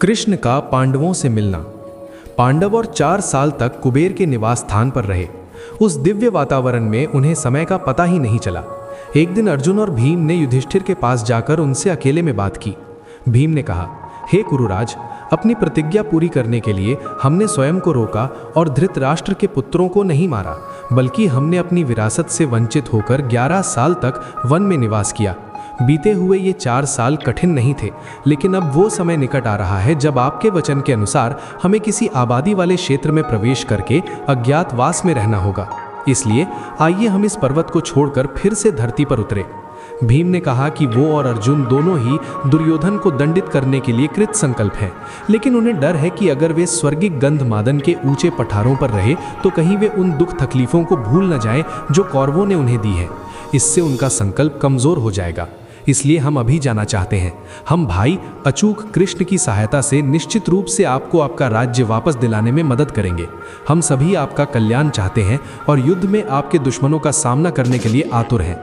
कृष्ण का पांडवों से मिलना। पांडव और 4 साल तक कुबेर के निवास स्थान पर रहे। उस दिव्य वातावरण में उन्हें समय का पता ही नहीं चला। एक दिन अर्जुन और भीम ने युधिष्ठिर के पास जाकर उनसे अकेले में बात की। भीम ने कहा, हे कुरुराज, अपनी प्रतिज्ञा पूरी करने के लिए हमने स्वयं को रोका और धृतराष्ट्र के पुत्रों को नहीं मारा, बल्कि हमने अपनी विरासत से वंचित होकर 11 साल तक वन में निवास किया। बीते हुए ये 4 साल कठिन नहीं थे, लेकिन अब वो समय निकट आ रहा है जब आपके वचन के अनुसार हमें किसी आबादी वाले क्षेत्र में प्रवेश करके अज्ञातवास में रहना होगा। इसलिए आइए हम इस पर्वत को छोड़कर फिर से धरती पर उतरे। भीम ने कहा कि वो और अर्जुन दोनों ही दुर्योधन को दंडित करने के लिए कृत संकल्प हैं, लेकिन उन्हें डर है कि अगर वे स्वर्गिक गंधमादन के ऊंचे पठारों पर रहे तो कहीं वे उन दुख तकलीफों को भूल न जाएं जो कौरवों ने उन्हें दी है। इससे उनका संकल्प कमजोर हो जाएगा। इसलिए हम अभी जाना चाहते हैं। हम भाई अचूक कृष्ण की सहायता से निश्चित रूप से आपको आपका राज्य वापस दिलाने में मदद करेंगे। हम सभी आपका कल्याण चाहते हैं और युद्ध में आपके दुश्मनों का सामना करने के लिए आतुर हैं।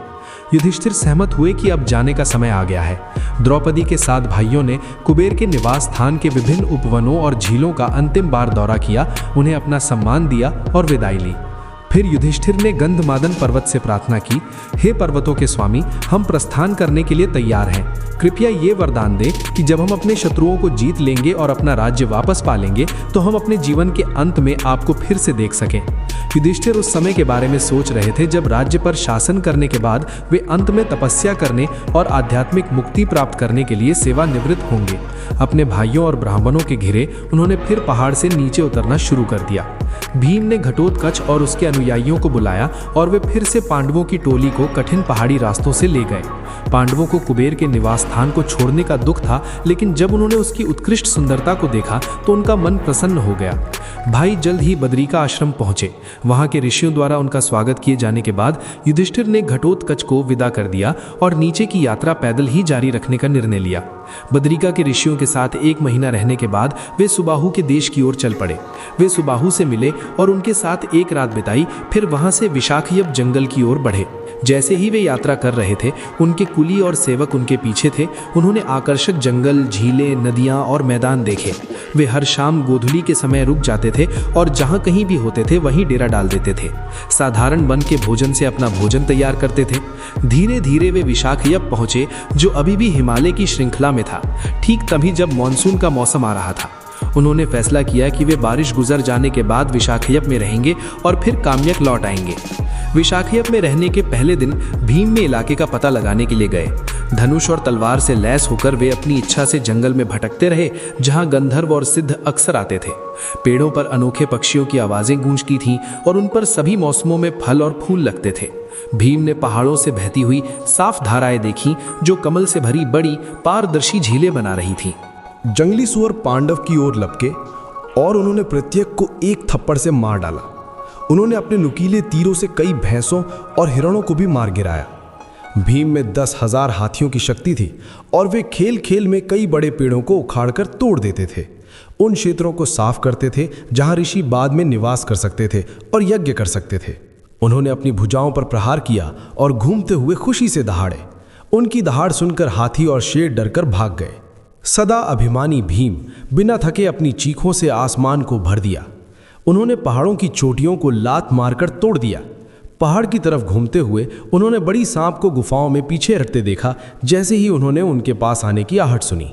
युधिष्ठिर सहमत हुए कि अब जाने का समय आ गया है। द्रौपदी के 7 भाइयों ने कुबेर के निवास स्थान के विभिन्न उपवनों और झीलों का अंतिम बार दौरा किया, उन्हें अपना सम्मान दिया और विदाई ली। फिर युधिष्ठिर ने गंधमादन पर्वत से प्रार्थना की, हे पर्वतों के स्वामी, हम प्रस्थान करने के लिए तैयार हैं। कृपया ये वरदान दें कि जब हम अपने शत्रुओं को जीत लेंगे और अपना राज्य वापस पा लेंगे तो हम अपने जीवन के अंत में आपको फिर से देख सकें। युधिष्ठिर उस समय के बारे में सोच रहे थे जब राज्य पर शासन करने के बाद वे अंत में तपस्या करने और आध्यात्मिक मुक्ति प्राप्त करने के लिए सेवानिवृत्त होंगे। अपने भाइयों और ब्राह्मणों के घिरे उन्होंने फिर पहाड़ से नीचे उतरना शुरू कर दिया। भीम ने घटोत्कच और उसके अनुयायियों को बुलाया और वे फिर से पांडवों की टोली को कठिन पहाड़ी रास्तों से ले गए। पांडवों को कुबेर के निवास स्थान को छोड़ने का दुख था, लेकिन जब उन्होंने उसकी उत्कृष्ट सुंदरता को देखा तो उनका मन प्रसन्न हो गया। भाई जल्द ही बद्री का आश्रम पहुंचे। वहां के ऋषियों द्वारा उनका स्वागत किए जाने के बाद युधिष्ठिर ने घटोत्कच को विदा कर दिया और नीचे की यात्रा पैदल ही जारी रखने का निर्णय लिया। बद्रिका के ऋषियों के साथ 1 महीना रहने के बाद वे सुबाहु के देश की ओर चल पड़े। वे सुबाहु से मिले और उनके साथ 1 रात बिताई, फिर वहां से विशाखयप जंगल की ओर बढ़े। जैसे ही वे यात्रा कर रहे थे, उनके कुली और सेवक उनके पीछे थे। उन्होंने आकर्षक जंगल, झीलें, नदियां और मैदान देखे। वे हर शाम गोधूली के समय रुक जाते थे और जहां कहीं भी होते थे वहीं डेरा डाल देते थे। साधारण वन के भोजन से अपना भोजन तैयार करते थे। धीरे धीरे वे विशाखयप पहुंचे, जो अभी भी हिमालय की श्रृंखला में था। ठीक तभी जब मानसून का मौसम आ रहा था, उन्होंने फैसला किया कि वे बारिश गुजर जाने के बाद विशाखयप में रहेंगे और फिर काम्यक लौट आएंगे। विशाखयप में रहने के पहले दिन भीम में इलाके का पता लगाने के लिए गए। धनुष और तलवार से लैस होकर वे अपनी इच्छा से जंगल में भटकते रहे, जहां गंधर्व और सिद्ध अक्सर आते थे। पेड़ों पर अनोखे पक्षियों की आवाजें गूंजती थीं और उन पर सभी मौसमों में फल और फूल लगते थे। भीम ने पहाड़ों से बहती हुई साफ धाराएं देखी, जो कमल से भरी बड़ी पारदर्शी झीलें बना रही थीं। जंगली सुअर पांडव की ओर लपके और उन्होंने प्रत्येक को एक थप्पड़ से मार डाला। उन्होंने अपने नुकीले तीरों से कई भैंसों और हिरणों को भी मार गिराया। भीम में 10,000 हाथियों की शक्ति थी और वे खेल खेल में कई बड़े पेड़ों को उखाड़कर तोड़ देते थे। उन क्षेत्रों को साफ करते थे जहां ऋषि बाद में निवास कर सकते थे और यज्ञ कर सकते थे। उन्होंने अपनी भुजाओं पर प्रहार किया और घूमते हुए खुशी से दहाड़े। उनकी दहाड़ सुनकर हाथी और शेर डरकर भाग गए। सदा अभिमानी भीम बिना थके अपनी चीखों से आसमान को भर दिया। उन्होंने पहाड़ों की चोटियों को लात मारकर तोड़ दिया। पहाड़ की तरफ घूमते हुए उन्होंने बड़ी सांप को गुफाओं में पीछे हटते देखा। जैसे ही उन्होंने उनके पास आने की आहट सुनी,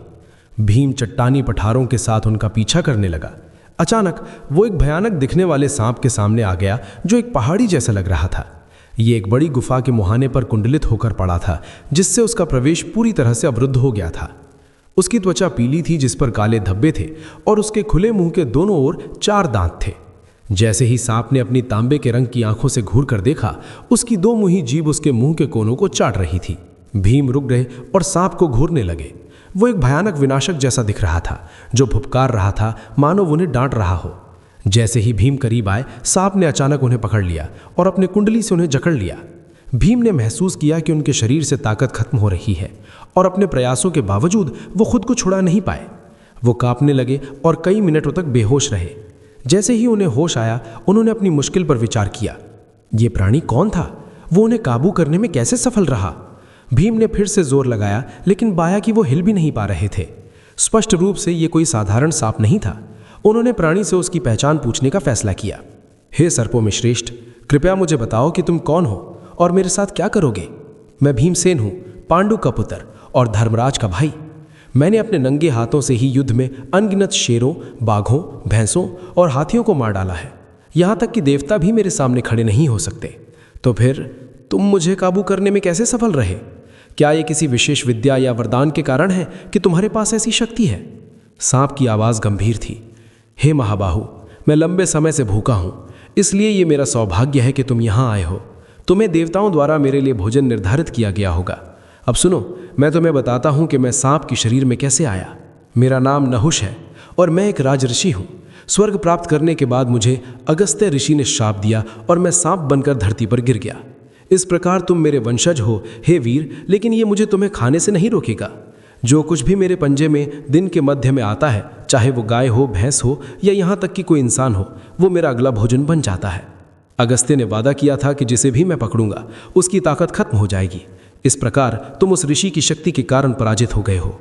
भीम चट्टानी पठारों के साथ उनका पीछा करने लगा। अचानक वो एक भयानक दिखने वाले सांप के सामने आ गया, जो एक पहाड़ी जैसा लग रहा था। ये एक बड़ी गुफा के मुहाने पर कुंडलित होकर पड़ा था, जिससे उसका प्रवेश पूरी तरह से अवरुद्ध हो गया था। उसकी त्वचा पीली थी, जिस पर काले धब्बे थे, और उसके खुले मुंह के दोनों ओर 4 दांत थे। जैसे ही सांप ने अपनी तांबे के रंग की आंखों से घूर कर देखा, उसकी 2 मुंही जीभ उसके मुंह के कोनों को चाट रही थी। भीम रुक गए और सांप को घूरने लगे। वो एक भयानक विनाशक जैसा दिख रहा था, जो फुफकार रहा था, मानो उन्हें डांट रहा हो। जैसे ही भीम करीब आए, सांप ने अचानक उन्हें पकड़ लिया और अपने कुंडली से उन्हें जकड़ लिया। भीम ने महसूस किया कि उनके शरीर से ताकत खत्म हो रही है और अपने प्रयासों के बावजूद वो खुद को छुड़ा नहीं पाए। वो कांपने लगे और कई मिनटों तक बेहोश रहे। जैसे ही उन्हें होश आया, उन्होंने अपनी मुश्किल पर विचार किया। ये प्राणी कौन था? वो उन्हें काबू करने में कैसे सफल रहा? भीम ने फिर से जोर लगाया, लेकिन बाया कि वो हिल भी नहीं पा रहे थे। स्पष्ट रूप से ये कोई साधारण सांप नहीं था। उन्होंने प्राणी से उसकी पहचान पूछने का फैसला किया। हे सर्पों में श्रेष्ठ, कृपया मुझे बताओ कि तुम कौन हो और मेरे साथ क्या करोगे। मैं भीमसेन हूँ, पांडु का पुत्र और धर्मराज का भाई। मैंने अपने नंगे हाथों से ही युद्ध में अनगिनत शेरों, बाघों, भैंसों और हाथियों को मार डाला है। यहाँ तक कि देवता भी मेरे सामने खड़े नहीं हो सकते। तो फिर तुम मुझे काबू करने में कैसे सफल रहे? क्या ये किसी विशेष विद्या या वरदान के कारण है कि तुम्हारे पास ऐसी शक्ति है? सांप की आवाज़ गंभीर थी। हे महाबाहु, मैं लंबे समय से भूखा हूँ, इसलिए ये मेरा सौभाग्य है कि तुम यहाँ आए हो। तुम्हें देवताओं द्वारा मेरे लिए भोजन निर्धारित किया गया होगा। अब सुनो, मैं तुम्हें बताता हूँ कि मैं सांप के शरीर में कैसे आया। मेरा नाम नहुष है और मैं एक राजऋषि हूँ। स्वर्ग प्राप्त करने के बाद मुझे अगस्त्य ऋषि ने श्राप दिया और मैं सांप बनकर धरती पर गिर गया। इस प्रकार तुम मेरे वंशज हो हे वीर, लेकिन ये मुझे तुम्हें खाने से नहीं रोकेगा। जो कुछ भी मेरे पंजे में दिन के मध्य में आता है, चाहे वो गाय हो, भैंस हो या यहाँ तक कि कोई इंसान हो, वो मेरा अगला भोजन बन जाता है। अगस्त्य ने वादा किया था कि जिसे भी मैं पकड़ूंगा उसकी ताकत खत्म हो जाएगी। इस प्रकार तुम उस ऋषि की शक्ति के कारण पराजित हो गए हो।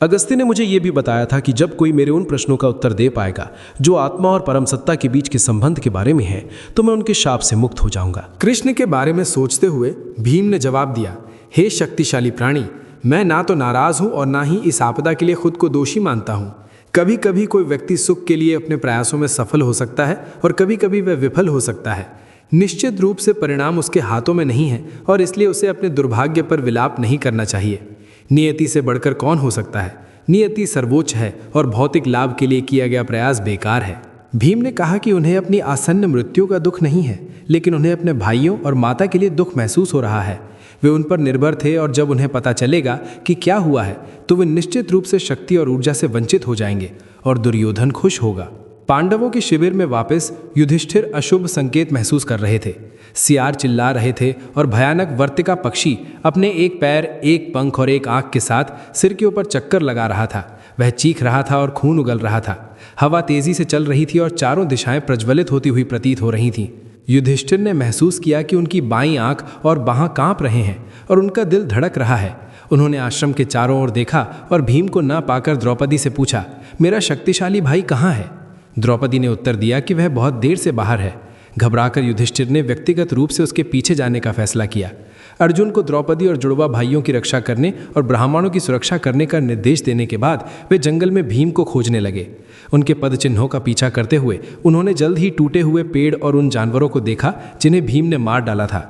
अगस्त्य ने मुझे ये भी बताया था कि जब कोई मेरे उन प्रश्नों का उत्तर दे पाएगा जो आत्मा और परम सत्ता के बीच के संबंध के बारे में है, तो मैं उनके शाप से मुक्त हो जाऊंगा। कृष्ण के बारे में सोचते हुए भीम ने जवाब दिया, हे शक्तिशाली प्राणी, मैं ना तो नाराज हूं और ना ही इस आपदा के लिए खुद को दोषी मानता हूं। कभी कभी कोई व्यक्ति सुख के लिए अपने प्रयासों में सफल हो सकता है और कभी कभी वह विफल हो सकता है। निश्चित रूप से परिणाम उसके हाथों में नहीं है और इसलिए उसे अपने दुर्भाग्य पर विलाप नहीं करना चाहिए। नियति से बढ़कर कौन हो सकता है? नियति सर्वोच्च है और भौतिक लाभ के लिए किया गया प्रयास बेकार है। भीम ने कहा कि उन्हें अपनी आसन्न मृत्यु का दुख नहीं है, लेकिन उन्हें अपने भाइयों और माता के लिए दुख महसूस हो रहा है। वे उन पर निर्भर थे और जब उन्हें पता चलेगा कि क्या हुआ है तो वे निश्चित रूप से शक्ति और ऊर्जा से वंचित हो जाएंगे और दुर्योधन खुश होगा। पांडवों के शिविर में वापस युधिष्ठिर अशुभ संकेत महसूस कर रहे थे। सियार चिल्ला रहे थे और भयानक वर्तिका पक्षी अपने एक पैर, एक पंख और एक आंख के साथ सिर के ऊपर चक्कर लगा रहा था। वह चीख रहा था और खून उगल रहा था। हवा तेजी से चल रही थी और चारों दिशाएं प्रज्वलित होती हुई प्रतीत हो रही थीं। युधिष्ठिर ने महसूस किया कि उनकी बाईं आंख और बाहां कांप रहे हैं और उनका दिल धड़क रहा है। उन्होंने आश्रम के चारों ओर देखा और भीम को ना पाकर द्रौपदी से पूछा, मेरा शक्तिशाली भाई कहाँ है? द्रौपदी ने उत्तर दिया कि वह बहुत देर से बाहर है। घबराकर युधिष्ठिर ने व्यक्तिगत रूप से उसके पीछे जाने का फैसला किया। अर्जुन को द्रौपदी और जुड़वा भाइयों की रक्षा करने और ब्राह्मणों की सुरक्षा करने का निर्देश देने के बाद वे जंगल में भीम को खोजने लगे। उनके पद चिन्हों का पीछा करते हुए उन्होंने जल्द ही टूटे हुए पेड़ और उन जानवरों को देखा जिन्हें भीम ने मार डाला था।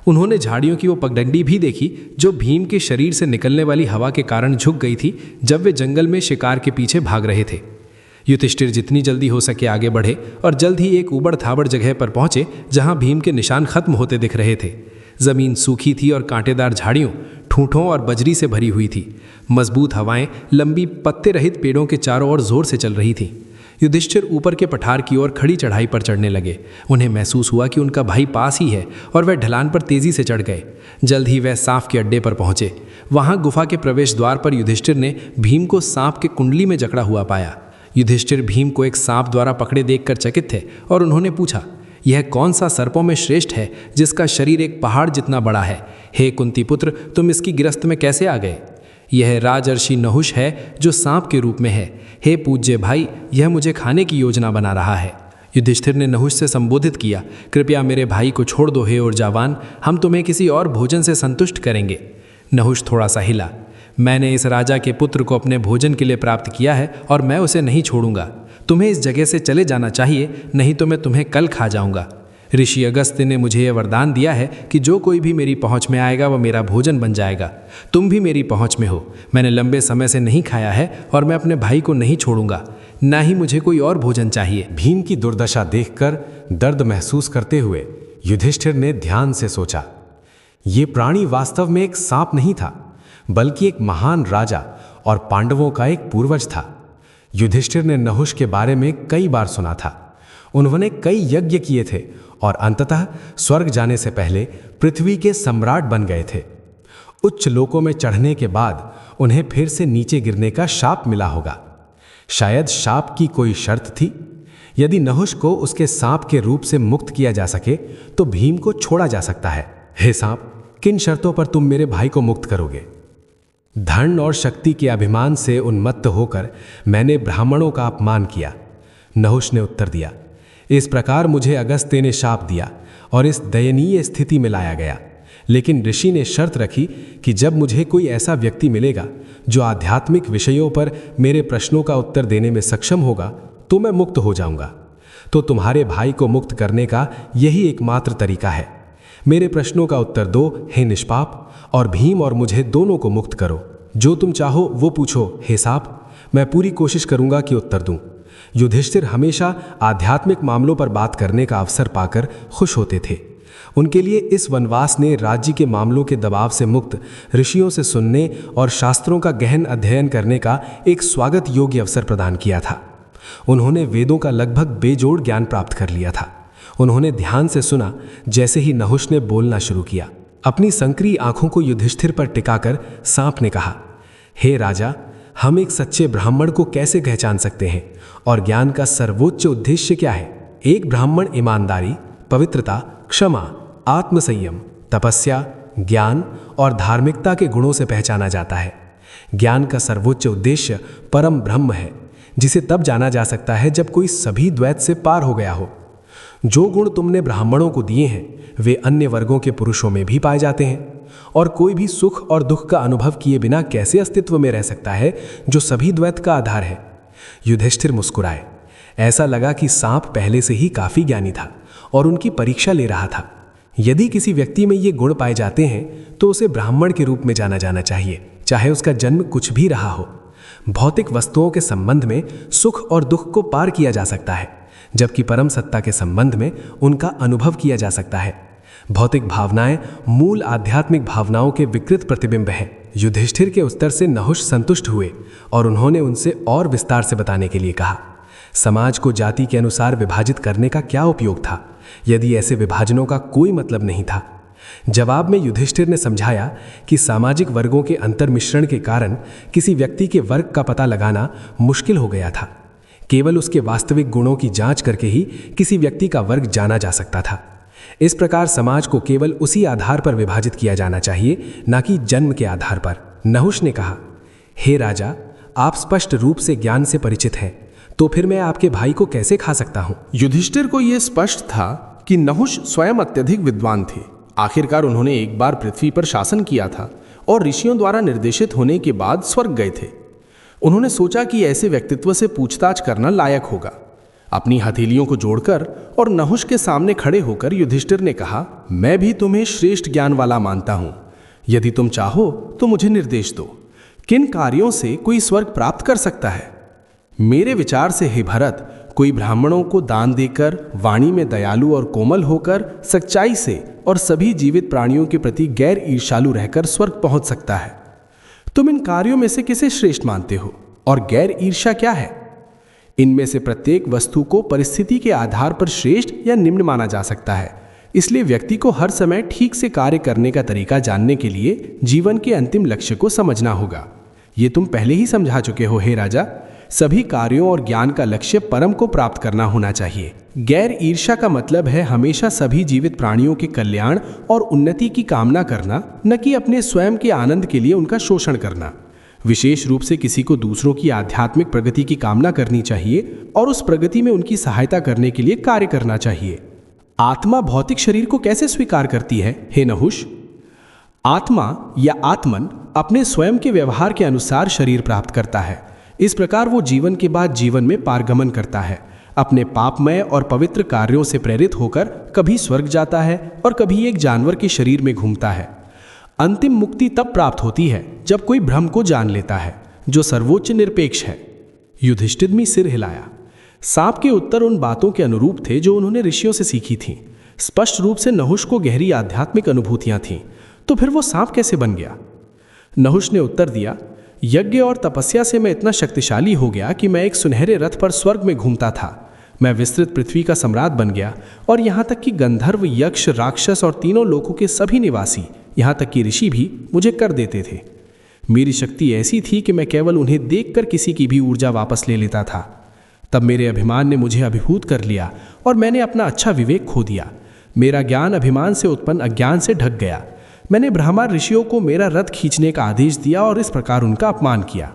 उन्होंने झाड़ियों की वो पगडंडी भी देखी जो भीम के शरीर से निकलने वाली हवा के कारण झुक गई थी जब वे जंगल में शिकार के पीछे भाग रहे थे। युधिष्ठिर जितनी जल्दी हो सके आगे बढ़े और जल्द ही एक ऊबड़ खाबड़ जगह पर पहुंचे जहां भीम के निशान खत्म होते दिख रहे थे। जमीन सूखी थी और कांटेदार झाड़ियों, ठूंठों और बजरी से भरी हुई थी। मजबूत हवाएं लंबी पत्ते रहित पेड़ों के चारों ओर जोर से चल रही थी। युधिष्ठिर ऊपर के पठार की ओर खड़ी चढ़ाई पर चढ़ने लगे। उन्हें महसूस हुआ कि उनका भाई पास ही है और वह ढलान पर तेजी से चढ़ गए। जल्द ही वह सांप के अड्डे पर पहुंचे। वहां गुफा के प्रवेश द्वार पर युधिष्ठिर ने भीम को सांप के कुंडली में जकड़ा हुआ पाया। युधिष्ठिर भीम को एक सांप द्वारा पकड़े देखकर चकित थे और उन्होंने पूछा, यह कौन सा सर्पों में श्रेष्ठ है जिसका शरीर एक पहाड़ जितना बड़ा है? हे कुंती पुत्र, तुम इसकी गिरफ्त में कैसे आ गए? यह राजर्षि नहुष है जो सांप के रूप में है। हे पूज्य भाई, यह मुझे खाने की योजना बना रहा है। युधिष्ठिर ने नहुष से संबोधित किया, कृपया मेरे भाई को छोड़ दो हे ऊर्जावान, हम तुम्हें किसी और भोजन से संतुष्ट करेंगे। नहुष थोड़ा सा हिला। मैंने इस राजा के पुत्र को अपने भोजन के लिए प्राप्त किया है और मैं उसे नहीं छोड़ूंगा। तुम्हें इस जगह से चले जाना चाहिए, नहीं तो मैं तुम्हें कल खा जाऊंगा। ऋषि अगस्त्य ने मुझे यह वरदान दिया है कि जो कोई भी मेरी पहुंच में आएगा वह मेरा भोजन बन जाएगा। तुम भी मेरी पहुंच में हो। मैंने लंबे समय से नहीं खाया है और मैं अपने भाई को नहीं छोड़ूंगा, ना ही मुझे कोई और भोजन चाहिए। भीम की दुर्दशा देखकर दर्द महसूस करते हुए युधिष्ठिर ने ध्यान से सोचा, ये प्राणी वास्तव में एक सांप नहीं था, बल्कि एक महान राजा और पांडवों का एक पूर्वज था। युधिष्ठिर ने नहुष के बारे में कई बार सुना था। उन्होंने कई यज्ञ किए थे और अंततः स्वर्ग जाने से पहले पृथ्वी के सम्राट बन गए थे। उच्च लोकों में चढ़ने के बाद उन्हें फिर से नीचे गिरने का शाप मिला होगा। शायद शाप की कोई शर्त थी। यदि नहुष को उसके सांप के रूप से मुक्त किया जा सके तो भीम को छोड़ा जा सकता है। हे सांप, किन शर्तों पर तुम मेरे भाई को मुक्त करोगे? धन और शक्ति के अभिमान से उन्मत्त होकर मैंने ब्राह्मणों का अपमान किया। नहुष ने उत्तर दिया, इस प्रकार मुझे अगस्त्य ने शाप दिया और इस दयनीय स्थिति में लाया गया। लेकिन ऋषि ने शर्त रखी कि जब मुझे कोई ऐसा व्यक्ति मिलेगा जो आध्यात्मिक विषयों पर मेरे प्रश्नों का उत्तर देने में सक्षम होगा तो मैं मुक्त हो जाऊंगा। तो तुम्हारे भाई को मुक्त करने का यही एकमात्र तरीका है। मेरे प्रश्नों का उत्तर दो हे निष्पाप, और भीम और मुझे दोनों को मुक्त करो। जो तुम चाहो वो पूछो हे साप, मैं पूरी कोशिश करूंगा कि उत्तर दूं। युधिष्ठिर हमेशा आध्यात्मिक मामलों पर बात करने का अवसर पाकर खुश होते थे। उनके लिए इस वनवास ने राज्य के मामलों के दबाव से मुक्त, ऋषियों से सुनने और शास्त्रों का गहन अध्ययन करने का एक स्वागत योग्य अवसर प्रदान किया था। उन्होंने वेदों का लगभग बेजोड़ ज्ञान प्राप्त कर लिया था। उन्होंने ध्यान से सुना। जैसे ही नहुष ने बोलना शुरू किया, अपनी संकरी आंखों को युधिष्ठिर पर टिकाकर सांप ने कहा, हे राजा, हम एक सच्चे ब्राह्मण को कैसे पहचान सकते हैं और ज्ञान का सर्वोच्च उद्देश्य क्या है? एक ब्राह्मण ईमानदारी, पवित्रता, क्षमा, आत्मसंयम, तपस्या, ज्ञान और धार्मिकता के गुणों से पहचाना जाता है। ज्ञान का सर्वोच्च उद्देश्य परम ब्रह्म है, जिसे तब जाना जा सकता है जब कोई सभी द्वैत से पार हो गया हो। जो गुण तुमने ब्राह्मणों को दिए हैं वे अन्य वर्गों के पुरुषों में भी पाए जाते हैं, और कोई भी सुख और दुख का अनुभव किए बिना कैसे अस्तित्व में रह सकता है जो सभी द्वैत का आधार है। युधिष्ठिर मुस्कुराए। ऐसा लगा कि सांप पहले से ही काफी ज्ञानी था और उनकी परीक्षा ले रहा था। यदि किसी व्यक्ति में ये गुण पाए जाते हैं तो उसे ब्राह्मण के रूप में जाना जाना चाहिए, चाहे उसका जन्म कुछ भी रहा हो। भौतिक वस्तुओं के संबंध में सुख और दुख को पार किया जा सकता है, जबकि परम सत्ता के संबंध में उनका अनुभव किया जा सकता है। भौतिक भावनाएं मूल आध्यात्मिक भावनाओं के विकृत प्रतिबिंब हैं। युधिष्ठिर के उत्तर से नहुष संतुष्ट हुए और उन्होंने उनसे और विस्तार से बताने के लिए कहा। समाज को जाति के अनुसार विभाजित करने का क्या उपयोग था, यदि ऐसे विभाजनों का कोई मतलब नहीं था? जवाब में युधिष्ठिर ने समझाया कि सामाजिक वर्गों के अंतर्मिश्रण के कारण किसी व्यक्ति के वर्ग का पता लगाना मुश्किल हो गया था। केवल उसके वास्तविक गुणों की जांच करके ही किसी व्यक्ति का वर्ग जाना जा सकता था। इस प्रकार समाज को केवल उसी आधार पर विभाजित किया जाना चाहिए, न कि जन्म के आधार पर। नहुष ने कहा, हे राजा, आप स्पष्ट रूप से ज्ञान से परिचित हैं, तो फिर मैं आपके भाई को कैसे खा सकता हूं? युधिष्ठिर को यह स्पष्ट था कि नहुष स्वयं अत्यधिक विद्वान थे। आखिरकार उन्होंने एक बार पृथ्वी पर शासन किया था और ऋषियों द्वारा निर्देशित होने के बाद स्वर्ग गए थे। उन्होंने सोचा कि ऐसे व्यक्तित्व से पूछताछ करना लायक होगा। अपनी हथेलियों को जोड़कर और नहुष के सामने खड़े होकर युधिष्ठिर ने कहा, मैं भी तुम्हें श्रेष्ठ ज्ञान वाला मानता हूं। यदि तुम चाहो तो मुझे निर्देश दो, किन कार्यों से कोई स्वर्ग प्राप्त कर सकता है? मेरे विचार से हे भरत, कोई ब्राह्मणों को दान देकर, वाणी में दयालु और कोमल होकर, सच्चाई से और सभी जीवित प्राणियों के प्रति गैर ईर्ष्यालु रहकर स्वर्ग पहुंच सकता है। तुम इन कार्यों में से किसे श्रेष्ठ मानते हो, और गैर ईर्ष्या क्या है? इनमें से प्रत्येक वस्तु को परिस्थिति के आधार पर श्रेष्ठ या निम्न माना जा सकता है। इसलिए व्यक्ति को हर समय ठीक से कार्य करने का तरीका जानने के लिए जीवन के अंतिम लक्ष्य को समझना होगा। ये तुम पहले ही समझा चुके हो हे राजा। सभी कार्यों और ज्ञान का लक्ष्य परम को प्राप्त करना होना चाहिए। गैर ईर्ष्या का मतलब है हमेशा सभी जीवित प्राणियों के कल्याण और उन्नति की कामना करना, न कि अपने स्वयं के आनंद के लिए उनका शोषण करना। विशेष रूप से किसी को दूसरों की आध्यात्मिक प्रगति की कामना करनी चाहिए और उस प्रगति में उनकी सहायता करने के लिए कार्य करना चाहिए। आत्मा भौतिक शरीर को कैसे स्वीकार करती है हे नहुष? आत्मा या आत्मन अपने स्वयं के व्यवहार के अनुसार शरीर प्राप्त करता है। इस प्रकार वो जीवन के बाद जीवन में पारगमन करता है। अपने पापमय और पवित्र कार्यों से प्रेरित होकर कभी स्वर्ग जाता है और कभी एक जानवर के शरीर में घूमता है। अंतिम मुक्ति तब प्राप्त होती है जब कोई ब्रह्म को जान लेता है, जो सर्वोच्च निरपेक्ष है। युधिष्ठिर ने सिर हिलाया। सांप के उत्तर उन बातों के अनुरूप थे जो उन्होंने ऋषियों से सीखी थीं। स्पष्ट रूप से नहुष को गहरी आध्यात्मिक अनुभूतियां थीं। तो फिर वो सांप कैसे बन गया? नहुष ने उत्तर दिया, यज्ञ और तपस्या से मैं इतना शक्तिशाली हो गया कि मैं एक सुनहरे रथ पर स्वर्ग में घूमता था। मैं विस्तृत पृथ्वी का सम्राट बन गया और यहाँ तक कि गंधर्व, यक्ष, राक्षस और तीनों लोकों के सभी निवासी, यहाँ तक कि ऋषि भी मुझे कर देते थे। मेरी शक्ति ऐसी थी कि मैं केवल उन्हें देखकर किसी की भी ऊर्जा वापस ले लेता था। तब मेरे अभिमान ने मुझे अभिभूत कर लिया और मैंने अपना अच्छा विवेक खो दिया। मेरा ज्ञान अभिमान से उत्पन्न अज्ञान से ढक गया। मैंने ब्रह्मा ऋषियों को मेरा रथ खींचने का आदेश दिया और इस प्रकार उनका अपमान किया।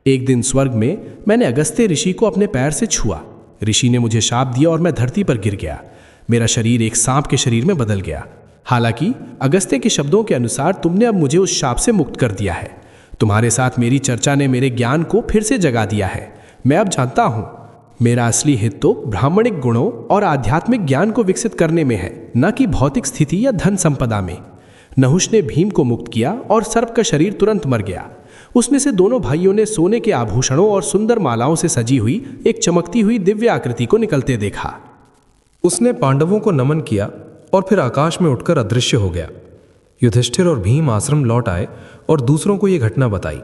एक दिन स्वर्ग में मैंने अगस्त्य ऋषि को अपने पैर से छुआ। ऋषि ने मुझे शाप दिया और मैं धरती पर गिर गया। मेरा शरीर एक सांप के शरीर में बदल गया। हालांकि अगस्त्य के शब्दों के अनुसार तुमने अब मुझे उस शाप से मुक्त कर दिया है। तुम्हारे साथ मेरी चर्चा ने मेरे ज्ञान को फिर से जगा दिया है। मैं अब जानता हूँ मेरा असली हित तो ब्राह्मणिक गुणों और आध्यात्मिक ज्ञान को विकसित करने में है, न कि भौतिक स्थिति या धन संपदा में। नहुष ने भीम को मुक्त किया और सर्प का शरीर तुरंत मर गया। उसमें से दोनों भाइयों ने सोने के आभूषणों और सुंदर मालाओं से सजी हुई एक चमकती हुई दिव्य आकृति को निकलते देखा। उसने पांडवों को नमन किया और फिर आकाश में उठकर अदृश्य हो गया। युधिष्ठिर और भीम आश्रम लौट आए और दूसरों को यह घटना बताई।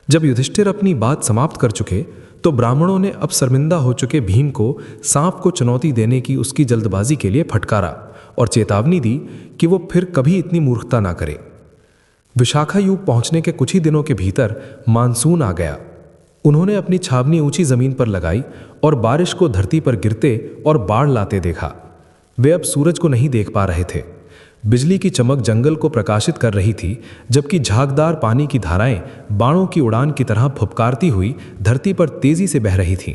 जब युधिष्ठिर अपनी बात समाप्त कर चुके तो ब्राह्मणों ने अब शर्मिंदा हो चुके भीम को सांप को चुनौती देने की उसकी जल्दबाजी के लिए फटकारा और चेतावनी दी कि वो फिर कभी इतनी मूर्खता ना करे। विशाखा युग पहुंचने के कुछ ही दिनों के भीतर मानसून आ गया। उन्होंने अपनी छावनी ऊंची जमीन पर लगाई और बारिश को धरती पर गिरते और बाढ़ लाते देखा। वे अब सूरज को नहीं देख पा रहे थे। बिजली की चमक जंगल को प्रकाशित कर रही थी, जबकि झागदार पानी की धाराएं बाणों की उड़ान की तरह फुफकारती हुई धरती पर तेजी से बह रही थीं।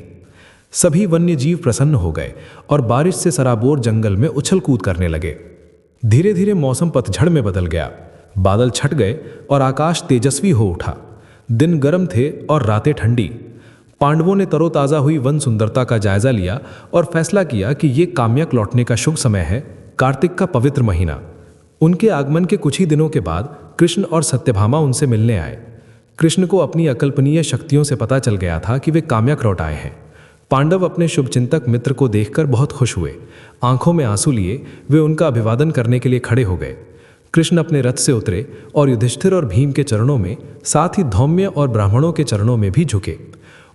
सभी वन्य जीव प्रसन्न हो गए और बारिश से सराबोर जंगल में उछल कूद करने लगे। धीरे धीरे मौसम पतझड़ में बदल गया। बादल छट गए और आकाश तेजस्वी हो उठा। दिन गर्म थे और रातें ठंडी। पांडवों ने तरोताज़ा हुई वन सुंदरता का जायजा लिया और फैसला किया कि ये काम्यक लौटने का शुभ समय है, कार्तिक का पवित्र महीना। उनके आगमन के कुछ ही दिनों के बाद कृष्ण और सत्यभामा उनसे मिलने आए। कृष्ण को अपनी अकल्पनीय शक्तियों से पता चल गया था कि वे काम्यक लौट आए हैं। पांडव अपने शुभचिंतक मित्र को देखकर बहुत खुश हुए। आंखों में आंसू लिए वे उनका अभिवादन करने के लिए खड़े हो गए। कृष्ण अपने रथ से उतरे और युधिष्ठिर और भीम के चरणों में, साथ ही धौम्य और ब्राह्मणों के चरणों में भी झुके।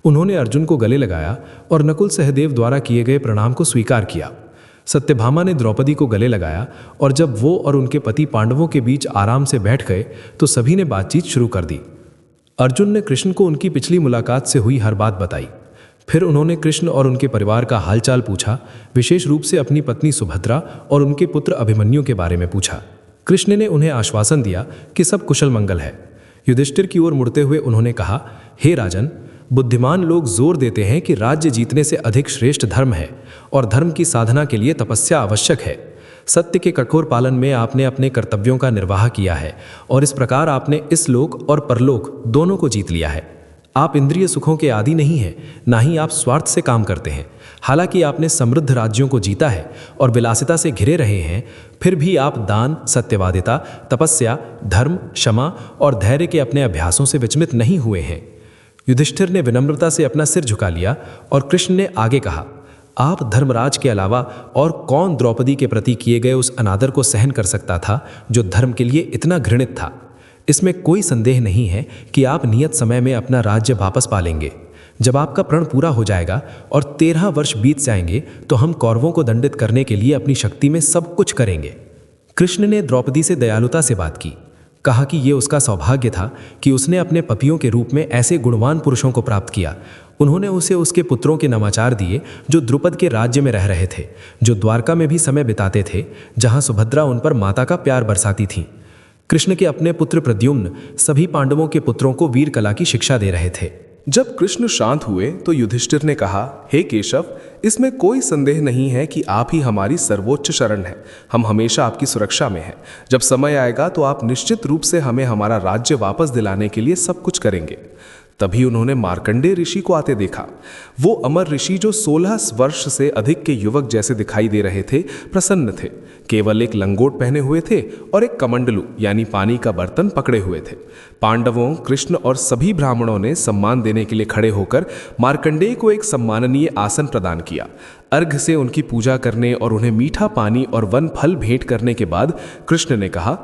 उन्होंने अर्जुन को गले लगाया और नकुल सहदेव द्वारा किए गए प्रणाम को स्वीकार किया। सत्यभामा ने द्रौपदी को गले लगाया और जब वो और उनके पति पांडवों के बीच आराम से बैठ गए तो सभी ने बातचीत शुरू कर दी। अर्जुन ने कृष्ण को उनकी पिछली मुलाकात से हुई हर बात बताई। फिर उन्होंने कृष्ण और उनके परिवार का हालचाल पूछा, विशेष रूप से अपनी पत्नी सुभद्रा और उनके पुत्र अभिमन्यु के बारे में पूछा। कृष्ण ने उन्हें आश्वासन दिया कि सब कुशल मंगल है। युधिष्ठिर की ओर मुड़ते हुए उन्होंने कहा, हे राजन, बुद्धिमान लोग जोर देते हैं कि राज्य जीतने से अधिक श्रेष्ठ धर्म है और धर्म की साधना के लिए तपस्या आवश्यक है। सत्य के कठोर पालन में आपने अपने कर्तव्यों का निर्वाह किया है और इस प्रकार आपने इस लोक और परलोक दोनों को जीत लिया है। आप इंद्रिय सुखों के आदी नहीं हैं, ना ही आप स्वार्थ से काम करते हैं। हालांकि आपने समृद्ध राज्यों को जीता है और विलासिता से घिरे रहे हैं, फिर भी आप दान, सत्यवादिता, तपस्या, धर्म, क्षमा और धैर्य के अपने अभ्यासों से विचलित नहीं हुए हैं। युधिष्ठिर ने विनम्रता से अपना सिर झुका लिया और कृष्ण ने आगे कहा, आप धर्मराज के अलावा और कौन द्रौपदी के प्रति किए गए उस अनादर को सहन कर सकता था जो धर्म के लिए इतना घृणित था। इसमें कोई संदेह नहीं है कि आप नियत समय में अपना राज्य वापस पा लेंगे। जब आपका प्रण पूरा हो जाएगा और 13 वर्ष बीत जाएंगे तो हम कौरवों को दंडित करने के लिए अपनी शक्ति में सब कुछ करेंगे। कृष्ण ने द्रौपदी से दयालुता से बात की। कहा कि ये उसका सौभाग्य था कि उसने अपने पतियों के रूप में ऐसे गुणवान पुरुषों को प्राप्त किया। उन्होंने उसे उसके पुत्रों के नवाचार दिए जो द्रुपद के राज्य में रह रहे थे, जो द्वारका में भी समय बिताते थे, जहां सुभद्रा उन पर माता का प्यार बरसाती थी। कृष्ण के अपने पुत्र प्रद्युम्न सभी पांडवों के पुत्रों को वीर कला की शिक्षा दे रहे थे। जब कृष्ण शांत हुए तो युधिष्ठिर ने कहा, हे केशव, इसमें कोई संदेह नहीं है कि आप ही हमारी सर्वोच्च शरण हैं। हम हमेशा आपकी सुरक्षा में हैं। जब समय आएगा तो आप निश्चित रूप से हमें हमारा राज्य वापस दिलाने के लिए सब कुछ करेंगे। तभी उन्होंने मार्कंडेय ऋषि को आते देखा। वो अमर ऋषि जो 16 वर्ष से अधिक के युवक जैसे दिखाई दे रहे थे, प्रसन्न थे। केवल एक लंगोट पहने हुए थे और एक कमंडलू यानी पानी का बर्तन पकड़े हुए थे। पांडवों, कृष्ण और सभी ब्राह्मणों ने सम्मान देने के लिए खड़े होकर मार्कंडेय को एक सम्माननीय आसन प्रदान किया। अर्घ से उनकी पूजा करने और उन्हें मीठा पानी और वन फल भेंट करने के बाद कृष्ण ने कहा,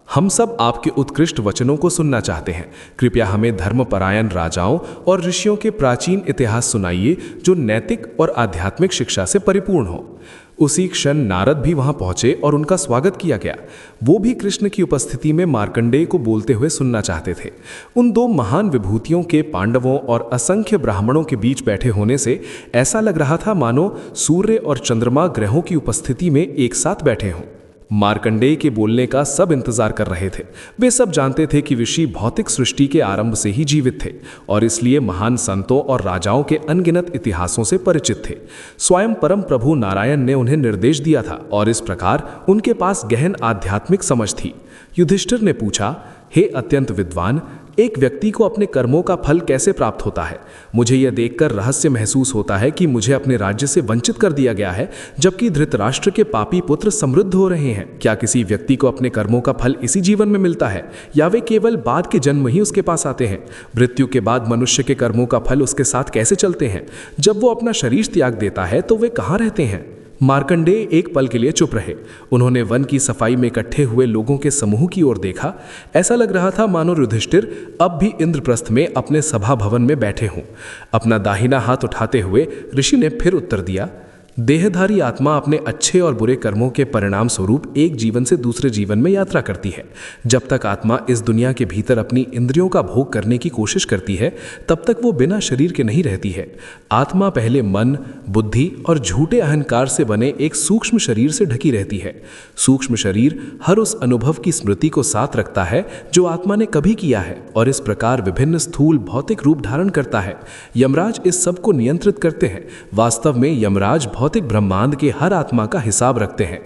हम सब आपके उत्कृष्ट वचनों को सुनना चाहते हैं। कृपया हमें धर्मपरायण राजाओं और ऋषियों के प्राचीन इतिहास सुनाइए जो नैतिक और आध्यात्मिक शिक्षा से परिपूर्ण हो। उसी क्षण नारद भी वहां पहुंचे और उनका स्वागत किया गया। वो भी कृष्ण की उपस्थिति में मार्कंडेय को बोलते हुए सुनना चाहते थे। उन दो महान विभूतियों के पांडवों और असंख्य ब्राह्मणों के बीच बैठे होने से ऐसा लग रहा था मानो सूर्य और चंद्रमा ग्रहों की उपस्थिति में एक साथ बैठे हों। मार्कंडेय के बोलने का सब इंतजार कर रहे थे। वे सब जानते थे कि ऋषि भौतिक सृष्टि के आरंभ से ही जीवित थे और इसलिए महान संतों और राजाओं के अनगिनत इतिहासों से परिचित थे। स्वयं परम प्रभु नारायण ने उन्हें निर्देश दिया था और इस प्रकार उनके पास गहन आध्यात्मिक समझ थी। युधिष्ठिर ने पूछा, हे अत्यंत विद्वान, एक व्यक्ति को अपने कर्मों का फल कैसे प्राप्त होता है? मुझे यह देखकर रहस्य महसूस होता है कि मुझे अपने राज्य से वंचित कर दिया गया है, जबकि धृतराष्ट्र के पापी पुत्र समृद्ध हो रहे हैं। क्या किसी व्यक्ति को अपने कर्मों का फल इसी जीवन में मिलता है या वे केवल बाद के जन्म ही उसके पास आते हैं? मृत्यु के बाद मनुष्य के कर्मों का फल उसके साथ कैसे चलते हैं? जब वो अपना शरीर त्याग देता है तो वे कहाँ रहते हैं? मार्कंडेय एक पल के लिए चुप रहे। उन्होंने वन की सफाई में इकट्ठे हुए लोगों के समूह की ओर देखा। ऐसा लग रहा था मानो युधिष्ठिर अब भी इंद्रप्रस्थ में अपने सभा भवन में बैठे हों। अपना दाहिना हाथ उठाते हुए ऋषि ने फिर उत्तर दिया, देहधारी आत्मा अपने अच्छे और बुरे कर्मों के परिणाम स्वरूप एक जीवन से दूसरे जीवन में यात्रा करती है। जब तक आत्मा इस दुनिया के भीतर अपनी इंद्रियों का भोग करने की कोशिश करती है, तब तक वो बिना शरीर के नहीं रहती है। आत्मा पहले मन, बुद्धि और झूठे अहंकार से बने एक सूक्ष्म शरीर से ढकी रहती है। सूक्ष्म शरीर हर उस अनुभव की स्मृति को साथ रखता है जो आत्मा ने कभी किया है और इस प्रकार विभिन्न स्थूल भौतिक रूप धारण करता है। यमराज इस सब को नियंत्रित करते हैं। वास्तव में यमराज भौतिक ब्रह्मांड के हर आत्मा का हिसाब रखते हैं।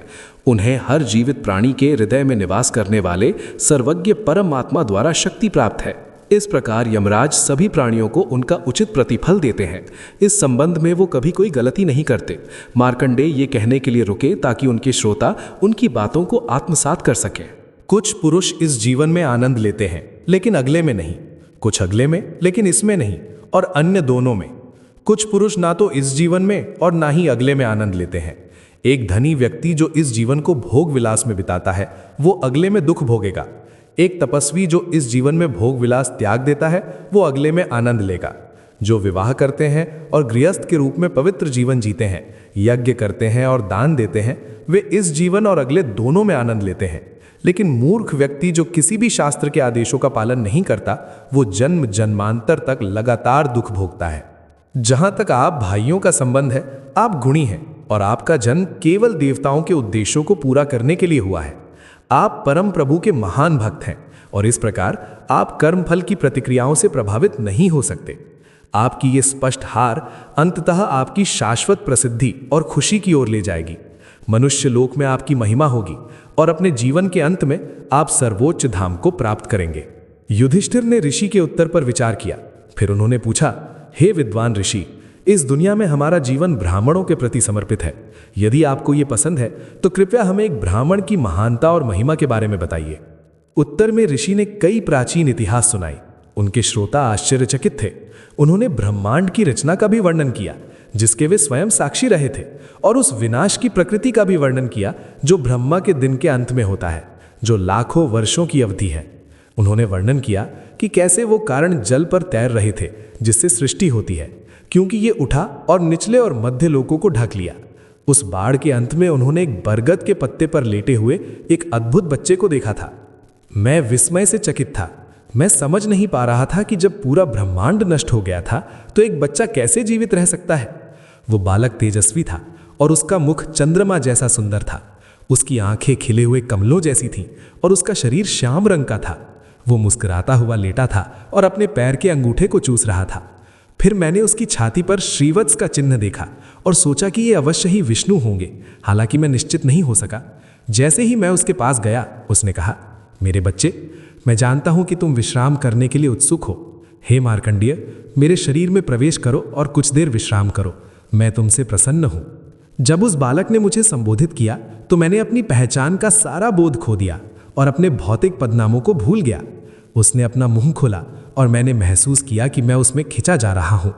उन्हें हर जीवित प्राणी के हृदय में निवास करने वाले सर्वज्ञ परम आत्मा द्वारा शक्ति प्राप्त है। इस प्रकार यमराज सभी प्राणियों को उनका उचित प्रतिफल देते हैं। इस संबंध में वो कभी कोई गलती नहीं करते। मार्कंडेय ये कहने के लिए रुके ताकि उनके श्रोता उनकी बातों को आत्मसात कर सकें। कुछ पुरुष इस जीवन में आनंद लेते हैं लेकिन अगले में नहीं, कुछ अगले में लेकिन इसमें नहीं, और अन्य दोनों में। कुछ पुरुष ना तो इस जीवन में और ना ही अगले में आनंद लेते हैं। एक धनी व्यक्ति जो इस जीवन को भोग विलास में बिताता है वो अगले में दुख भोगेगा। एक तपस्वी जो इस जीवन में भोग विलास त्याग देता है वो अगले में आनंद लेगा। जो विवाह करते हैं और गृहस्थ के रूप में पवित्र जीवन जीते हैं, यज्ञ करते हैं और दान देते हैं, वे इस जीवन और अगले दोनों में आनंद लेते हैं। लेकिन मूर्ख व्यक्ति जो किसी भी शास्त्र के आदेशों का पालन नहीं करता, वो जन्म जन्मांतर तक लगातार दुख भोगता है। जहां तक आप भाइयों का संबंध है, आप गुणी हैं और आपका जन्म केवल देवताओं के उद्देश्यों को पूरा करने के लिए हुआ है। आप परम प्रभु के महान भक्त हैं और इस प्रकार आप कर्मफल की प्रतिक्रियाओं से प्रभावित नहीं हो सकते। आपकी ये स्पष्ट हार अंततः आपकी शाश्वत प्रसिद्धि और खुशी की ओर ले जाएगी। मनुष्य लोक में आपकी महिमा होगी और अपने जीवन के अंत में आप सर्वोच्च धाम को प्राप्त करेंगे। युधिष्ठिर ने ऋषि के उत्तर पर विचार किया। फिर उन्होंने पूछा, हे विद्वान ऋषि, इस दुनिया में हमारा जीवन ब्राह्मणों के प्रति समर्पित है। यदि आपको ये पसंद है तो कृपया हमें एक ब्राह्मण की महानता और महिमा के बारे में बताइए। उत्तर में ऋषि ने कई प्राचीन इतिहास सुनाई। उनके श्रोता आश्चर्यचकित थे। उन्होंने ब्रह्मांड की रचना का भी वर्णन किया जिसके वे स्वयं साक्षी रहे थे, और उस विनाश की प्रकृति का भी वर्णन किया जो ब्रह्मा के दिन के अंत में होता है, जो लाखों वर्षों की अवधि है। उन्होंने वर्णन किया कि कैसे वो कारण जल पर तैर रहे थे जिससे सृष्टि होती है, क्योंकि ये उठा और निचले और मध्य लोकों को ढक लिया। उस बाढ़ के अंत में उन्होंने एक बरगद के पत्ते पर लेटे हुए एक अद्भुत बच्चे को देखा था। मैं विस्मय से चकित था। मैं समझ नहीं पा रहा था कि जब पूरा ब्रह्मांड नष्ट हो गया था तो एक बच्चा कैसे जीवित रह सकता है। वो बालक तेजस्वी था और उसका मुख चंद्रमा जैसा सुंदर था। उसकी आंखें खिले हुए कमलों जैसी थीं और उसका शरीर श्याम रंग का था। वो मुस्कुराता हुआ लेटा था और अपने पैर के अंगूठे को चूस रहा था। फिर मैंने उसकी छाती पर श्रीवत्स का चिन्ह देखा और सोचा कि ये अवश्य ही विष्णु होंगे, हालांकि मैं निश्चित नहीं हो सका। जैसे ही मैं उसके पास गया, उसने कहा, मेरे बच्चे, मैं जानता हूं कि तुम विश्राम करने के लिए उत्सुक हो। हे मार्कंडेय, मेरे शरीर में प्रवेश करो और कुछ देर विश्राम करो। मैं तुमसे प्रसन्न हूं। जब उस बालक ने मुझे संबोधित किया तो मैंने अपनी पहचान का सारा बोध खो दिया और अपने भौतिक पदनामों को भूल गया। उसने अपना मुंह खोला और मैंने महसूस किया कि मैं उसमें खिंचा जा रहा हूं।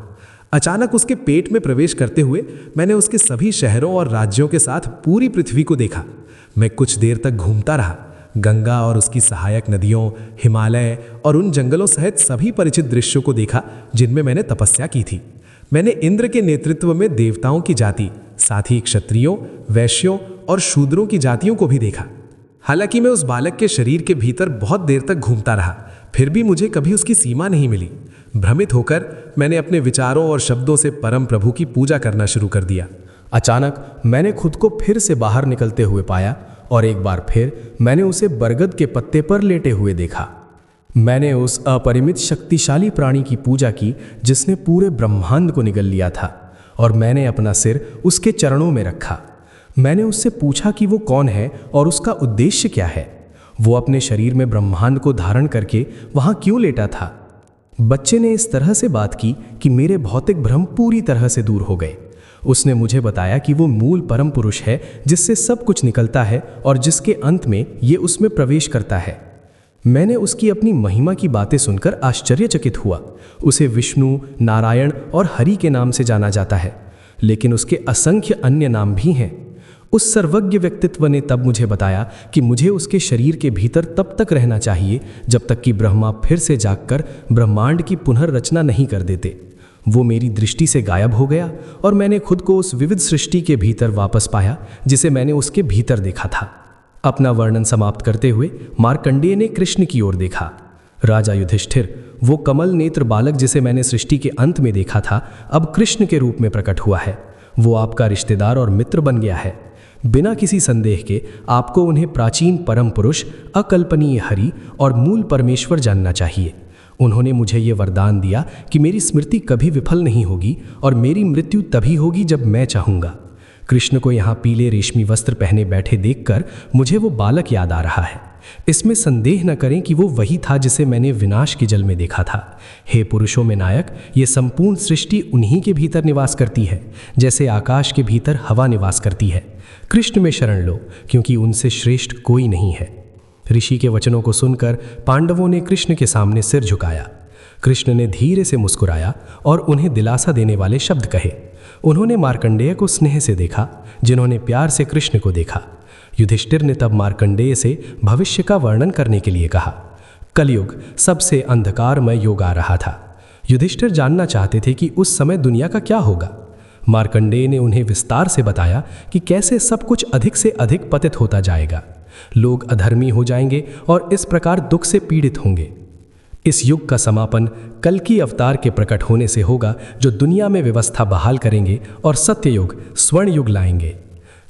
अचानक उसके पेट में प्रवेश करते हुए मैंने उसके सभी शहरों और राज्यों के साथ पूरी पृथ्वी को देखा। मैं कुछ देर तक घूमता रहा। गंगा और उसकी सहायक नदियों, हिमालय और उन जंगलों सहित सभी परिचित दृश्यों को देखा जिनमें मैंने तपस्या की थी। मैंने इंद्र के नेतृत्व में देवताओं की जाति, साथ ही क्षत्रियों, वैश्यों और शूद्रों की जातियों को भी देखा। हालांकि मैं उस बालक के शरीर के भीतर बहुत देर तक घूमता रहा, फिर भी मुझे कभी उसकी सीमा नहीं मिली। भ्रमित होकर मैंने अपने विचारों और शब्दों से परम प्रभु की पूजा करना शुरू कर दिया। अचानक मैंने खुद को फिर से बाहर निकलते हुए पाया और एक बार फिर मैंने उसे बरगद के पत्ते पर लेटे हुए देखा। मैंने उस अपरिमित शक्तिशाली प्राणी की पूजा की जिसने पूरे ब्रह्मांड को निगल लिया था, और मैंने अपना सिर उसके चरणों में रखा। मैंने उससे पूछा कि वो कौन है और उसका उद्देश्य क्या है। वो अपने शरीर में ब्रह्मांड को धारण करके वहाँ क्यों लेटा था। बच्चे ने इस तरह से बात की कि मेरे भौतिक भ्रम पूरी तरह से दूर हो गए। उसने मुझे बताया कि वो मूल परम पुरुष है जिससे सब कुछ निकलता है और जिसके अंत में ये उसमें प्रवेश करता है। मैंने उसकी अपनी महिमा की बातें सुनकर आश्चर्यचकित हुआ। उसे विष्णु, नारायण और हरि के नाम से जाना जाता है, लेकिन उसके असंख्य अन्य नाम भी हैं। उस सर्वज्ञ व्यक्तित्व ने तब मुझे बताया कि मुझे उसके शरीर के भीतर तब तक रहना चाहिए जब तक कि ब्रह्मा फिर से जागकर ब्रह्मांड की पुनर्रचना नहीं कर देते। वो मेरी दृष्टि से गायब हो गया और मैंने खुद को उस विविध सृष्टि के भीतर वापस पाया जिसे मैंने उसके भीतर देखा था। अपना वर्णन समाप्त करते हुए मार्कंडेय ने कृष्ण की ओर देखा। राजा युधिष्ठिर, वो कमल नेत्र बालक जिसे मैंने सृष्टि के अंत में देखा था, अब कृष्ण के रूप में प्रकट हुआ है। वो आपका रिश्तेदार और मित्र बन गया है। बिना किसी संदेह के आपको उन्हें प्राचीन परम पुरुष, अकल्पनीय हरि और मूल परमेश्वर जानना चाहिए। उन्होंने मुझे ये वरदान दिया कि मेरी स्मृति कभी विफल नहीं होगी और मेरी मृत्यु तभी होगी जब मैं चाहूँगा। कृष्ण को यहाँ पीले रेशमी वस्त्र पहने बैठे देखकर मुझे वो बालक याद आ रहा है। इसमें संदेह न करें कि वो वही था जिसे मैंने विनाश के जल में देखा था। हे पुरुषों में नायक, ये संपूर्ण सृष्टि उन्हीं के भीतर निवास करती है जैसे आकाश के भीतर हवा निवास करती है। कृष्ण में शरण लो, क्योंकि उनसे श्रेष्ठ कोई नहीं है। ऋषि के वचनों को सुनकर पांडवों ने कृष्ण के सामने सिर झुकाया। कृष्ण ने धीरे से मुस्कुराया और उन्हें दिलासा देने वाले शब्द कहे। उन्होंने मार्कंडेय को स्नेह से देखा, जिन्होंने प्यार से कृष्ण को देखा। युधिष्ठिर ने तब मार्कंडेय से भविष्य का वर्णन करने के लिए कहा। कलयुग सबसे अंधकारमय युग आ रहा था। युधिष्ठिर जानना चाहते थे कि उस समय दुनिया का क्या होगा। मार्कंडेय ने उन्हें विस्तार से बताया कि कैसे सब कुछ अधिक से अधिक पतित होता जाएगा। लोग अधर्मी हो जाएंगे और इस प्रकार दुख से पीड़ित होंगे। इस युग का समापन कल्कि अवतार के प्रकट होने से होगा, जो दुनिया में व्यवस्था बहाल करेंगे और सत्य युग, स्वर्ण युग लाएंगे।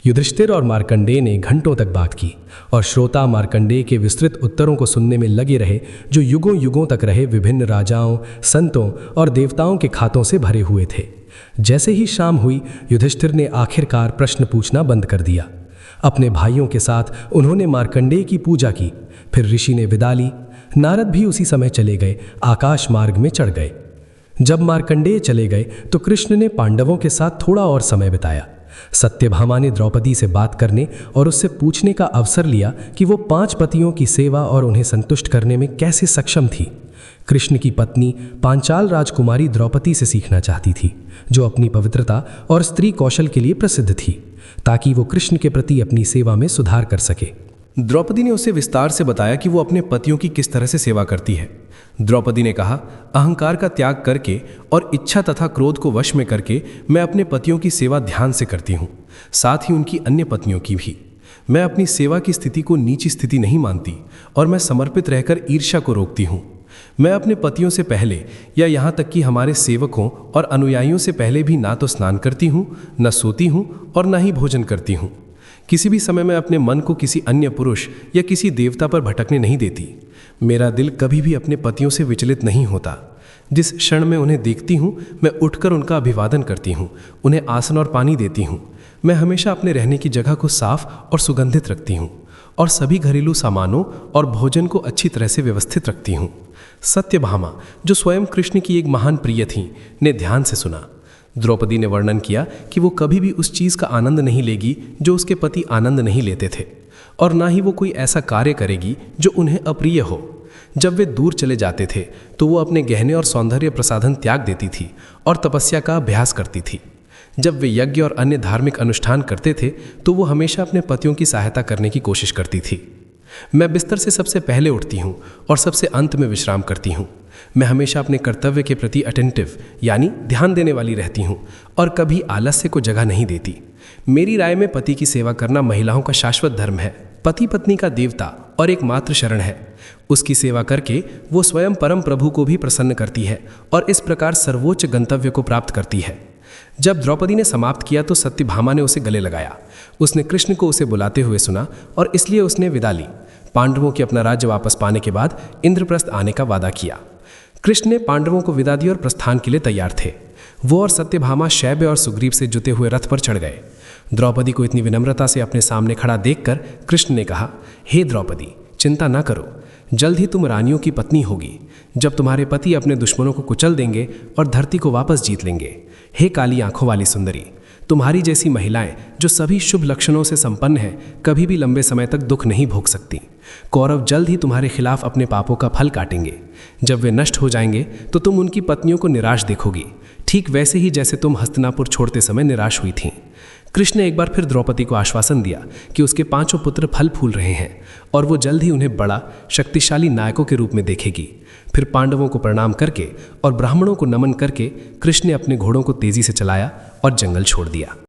युधिष्ठिर और मार्कंडेय ने घंटों तक बात की और श्रोता मार्कंडेय के विस्तृत उत्तरों को सुनने में लगे रहे, जो युगों युगों तक रहे विभिन्न राजाओं, संतों और देवताओं के खातों से भरे हुए थे। जैसे ही शाम हुई, युधिष्ठिर ने आखिरकार प्रश्न पूछना बंद कर दिया। अपने भाइयों के साथ उन्होंने मार्कंडेय की पूजा की। फिर ऋषि ने विदा ली। नारद भी उसी समय चले गए, आकाश मार्ग में चढ़ गए। जब मार्कंडेय चले गए तो कृष्ण ने पांडवों के साथ थोड़ा और समय बिताया। सत्यभामा ने द्रौपदी से बात करने और उससे पूछने का अवसर लिया कि वो 5 पतियों की सेवा और उन्हें संतुष्ट करने में कैसे सक्षम थी। कृष्ण की पत्नी पांचाल राजकुमारी द्रौपदी से सीखना चाहती थी, जो अपनी पवित्रता और स्त्री कौशल के लिए प्रसिद्ध थी, ताकि वो कृष्ण के प्रति अपनी सेवा में सुधार कर सके। द्रौपदी ने उसे विस्तार से बताया कि वो अपने पतियों की किस तरह से सेवा करती है। द्रौपदी ने कहा, अहंकार का त्याग करके और इच्छा तथा क्रोध को वश में करके मैं अपने पतियों की सेवा ध्यान से करती हूँ, साथ ही उनकी अन्य पत्नियों की भी। मैं अपनी सेवा की स्थिति को नीची स्थिति नहीं मानती और मैं समर्पित रहकर ईर्ष्या को रोकती हूँ। मैं अपने पतियों से पहले या यहाँ तक कि हमारे सेवकों और अनुयायियों से पहले भी ना तो स्नान करती हूँ, न सोती हूँ और न ही भोजन करती हूँ। किसी भी समय मैं अपने मन को किसी अन्य पुरुष या किसी देवता पर भटकने नहीं देती। मेरा दिल कभी भी अपने पतियों से विचलित नहीं होता। जिस क्षण में उन्हें देखती हूँ, मैं उठकर उनका अभिवादन करती हूँ, उन्हें आसन और पानी देती हूँ। मैं हमेशा अपने रहने की जगह को साफ और सुगंधित रखती हूँ और सभी घरेलू सामानों और भोजन को अच्छी तरह से व्यवस्थित रखती हूँ। सत्यभामा, जो स्वयं कृष्ण की एक महान प्रिय थी, ने ध्यान से सुना। द्रौपदी ने वर्णन किया कि वो कभी भी उस चीज़ का आनंद नहीं लेगी जो उसके पति आनंद नहीं लेते थे, और ना ही वो कोई ऐसा कार्य करेगी जो उन्हें अप्रिय हो। जब वे दूर चले जाते थे तो वो अपने गहने और सौंदर्य प्रसाधन त्याग देती थी और तपस्या का अभ्यास करती थी। जब वे यज्ञ और अन्य धार्मिक अनुष्ठान करते थे तो वो हमेशा अपने पतियों की सहायता करने की कोशिश करती थी। मैं बिस्तर से सबसे पहले उठती हूँ और सबसे अंत में विश्राम करती हूँ। मैं हमेशा अपने कर्तव्य के प्रति अटेंटिव यानी ध्यान देने वाली रहती हूँ और कभी आलस्य को जगह नहीं देती। मेरी राय में पति की सेवा करना महिलाओं का शाश्वत धर्म है। पति पत्नी का देवता और एकमात्र शरण है। उसकी सेवा करके वो स्वयं परम प्रभु को भी प्रसन्न करती है और इस प्रकार सर्वोच्च गंतव्य को प्राप्त करती है। जब द्रौपदी ने समाप्त किया तो सत्यभामा ने उसे गले लगाया। उसने कृष्ण को उसे बुलाते हुए सुना और इसलिए उसने विदा ली। पांडवों की अपना राज्य वापस पाने के बाद इंद्रप्रस्थ आने का वादा किया। कृष्ण ने पांडवों को विदा दी और प्रस्थान के लिए तैयार थे। वो और सत्यभामा शैब्य और सुग्रीव से जुते हुए रथ पर चढ़ गए। द्रौपदी को इतनी विनम्रता से अपने सामने खड़ा देखकर कृष्ण ने कहा, हे द्रौपदी, चिंता ना करो, जल्द ही तुम रानियों की पत्नी होगी, जब तुम्हारे पति अपने दुश्मनों को कुचल देंगे और धरती को वापस जीत लेंगे। हे काली आंखों वाली सुंदरी, तुम्हारी जैसी महिलाएं जो सभी शुभ लक्षणों से संपन्न हैं, कभी भी लंबे समय तक दुख नहीं भोग सकती। कौरव जल्द ही तुम्हारे खिलाफ अपने पापों का फल काटेंगे। जब वे नष्ट हो जाएंगे तो तुम उनकी पत्नियों को निराश देखोगी, ठीक वैसे ही जैसे तुम हस्तिनापुर छोड़ते समय निराश हुई थीं। कृष्ण ने एक बार फिर द्रौपदी को आश्वासन दिया कि उसके 5 पुत्र फल फूल रहे हैं और वो जल्द ही उन्हें बड़ा शक्तिशाली नायकों के रूप में देखेगी। फिर पांडवों को प्रणाम करके और ब्राह्मणों को नमन करके कृष्ण ने अपने घोड़ों को तेजी से चलाया और जंगल छोड़ दिया।